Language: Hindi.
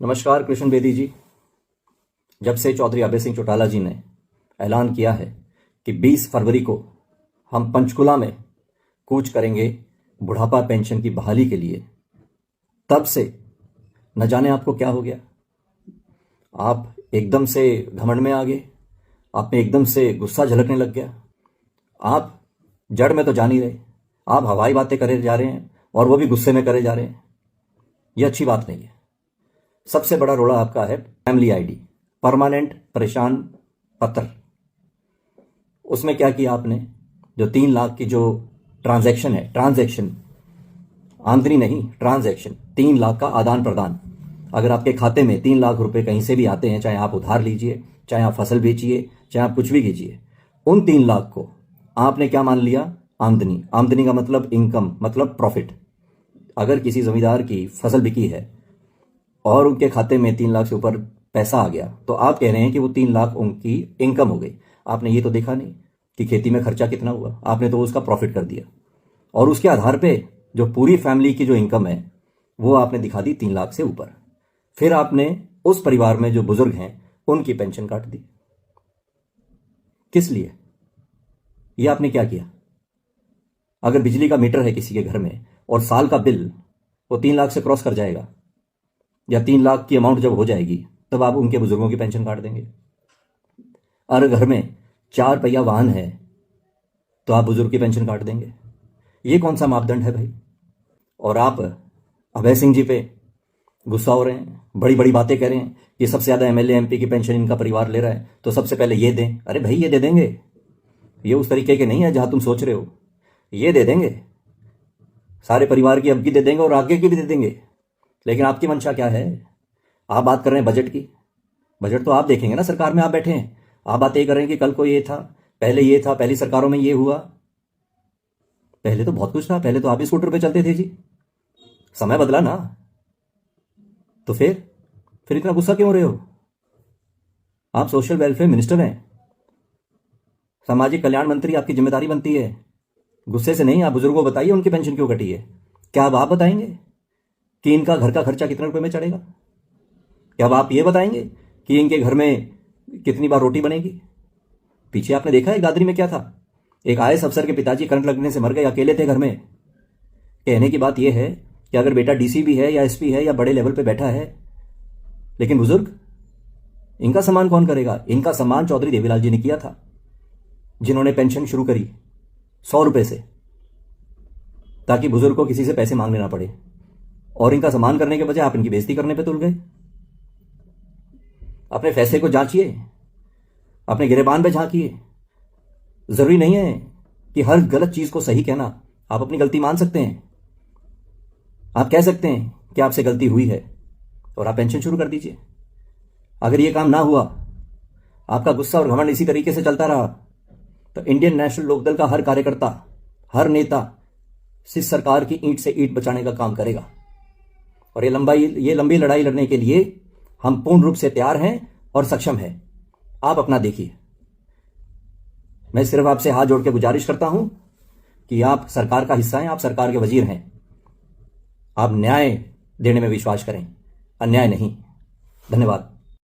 नमस्कार कृष्ण बेदी जी। जब से चौधरी अभय सिंह चौटाला जी ने ऐलान किया है कि 20 फरवरी को हम पंचकुला में कूच करेंगे बुढ़ापा पेंशन की बहाली के लिए, तब से न जाने आपको क्या हो गया। आप एकदम से घमंड में आ गए, आप में एकदम से गुस्सा झलकने लग गया। आप जड़ में तो जान ही रहे, आप हवाई बातें करे जा रहे हैं और वो भी गुस्से में करे जा रहे हैं। ये अच्छी बात नहीं है। सबसे बड़ा रोड़ा आपका है फैमिली आईडी, परमानेंट परेशान पत्र। उसमें क्या किया आपने? जो 3 लाख की जो ट्रांजैक्शन है, ट्रांजैक्शन आमदनी नहीं, ट्रांजैक्शन 3 लाख का आदान प्रदान। अगर आपके खाते में 3 लाख रुपए कहीं से भी आते हैं, चाहे आप उधार लीजिए, चाहे आप फसल बेचिए, चाहे आप कुछ भी कीजिए, उन 3 लाख को आपने क्या मान लिया? आमदनी। आमदनी का मतलब इनकम, मतलब प्रॉफिट। अगर किसी जमींदार की फसल बिकी है और उनके खाते में 3 लाख से ऊपर पैसा आ गया, तो आप कह रहे हैं कि वो 3 लाख उनकी इनकम हो गई। आपने ये तो देखा नहीं कि खेती में खर्चा कितना हुआ, आपने तो उसका प्रॉफिट कर दिया। और उसके आधार पे जो पूरी फैमिली की जो इनकम है वो आपने दिखा दी 3 लाख से ऊपर। फिर आपने उस परिवार में जो बुजुर्ग हैं उनकी पेंशन काट दी। किस लिए? ये आपने क्या किया? अगर बिजली का मीटर है किसी के घर में और साल का बिल वो 3 लाख से क्रॉस कर जाएगा, या 3 लाख की अमाउंट जब हो जाएगी, तब आप उनके बुजुर्गों की पेंशन काट देंगे। अगर घर में 4 पहिया वाहन है तो आप बुजुर्ग की पेंशन काट देंगे। ये कौन सा मापदंड है भाई? और आप अभय सिंह जी पे गुस्सा हो रहे हैं, बड़ी बड़ी बातें कह रहे हैं कि सबसे ज़्यादा एमएलए एमपी की पेंशन इनका परिवार ले रहा है, तो सबसे पहले ये दें। अरे भाई, ये दे देंगे। ये उस तरीके के नहीं है जहां तुम सोच रहे हो। ये दे देंगे, सारे परिवार की अब की दे देंगे और आगे की भी दे देंगे। लेकिन आपकी मंशा क्या है? आप बात कर रहे हैं बजट की। बजट तो आप देखेंगे ना, सरकार में आप बैठे हैं। आप बात ये कर रहे हैं कि कल को ये था, पहले ये था, पहली सरकारों में ये हुआ। पहले तो बहुत कुछ था, पहले तो आप ही स्कूटर पे चलते थे जी। समय बदला ना, तो फिर इतना गुस्सा क्यों हो रहे हो? आप सोशल वेलफेयर मिनिस्टर हैं, सामाजिक कल्याण मंत्री, आपकी जिम्मेदारी बनती है। गुस्से से नहीं, आप बुजुर्गों को बताइए उनकी पेंशन क्यों कटी है। क्या अब आप बताएंगे कि इनका घर का खर्चा कितने रुपए में चढ़ेगा? क्या अब आप ये बताएंगे कि इनके घर में कितनी बार रोटी बनेगी? पीछे आपने देखा है दादरी में क्या था? एक आईएएस अफसर के पिताजी करंट लगने से मर गए, अकेले थे घर में। कहने की बात यह है कि अगर बेटा डीसी भी है या एसपी है या बड़े लेवल पे बैठा है, लेकिन बुजुर्ग, इनका सम्मान कौन करेगा? इनका सम्मान चौधरी देवीलाल जी ने किया था, जिन्होंने पेंशन शुरू करी 100 रुपए से, ताकि बुजुर्ग को किसी से पैसे मांगने ना पड़े। और इनका सम्मान करने के बजाय आप इनकी बेइज्जती करने पे तुल गए। अपने फैसले को जांचिए, अपने गिरेबान पे झांकिए। जरूरी नहीं है कि हर गलत चीज को सही कहना। आप अपनी गलती मान सकते हैं, आप कह सकते हैं कि आपसे गलती हुई है और आप पेंशन शुरू कर दीजिए। अगर ये काम ना हुआ, आपका गुस्सा और घमंड इसी तरीके से चलता रहा, तो इंडियन नेशनल लोकदल का हर कार्यकर्ता, हर नेता इस सरकार की ईंट से ईंट बचाने का काम करेगा। और ये लंबी लड़ाई लड़ने के लिए हम पूर्ण रूप से तैयार हैं और सक्षम हैं। आप अपना देखिए। मैं सिर्फ आपसे हाथ जोड़ के गुजारिश करता हूं कि आप सरकार का हिस्सा हैं, आप सरकार के वजीर हैं। आप न्याय देने में विश्वास करें, अन्याय नहीं। धन्यवाद।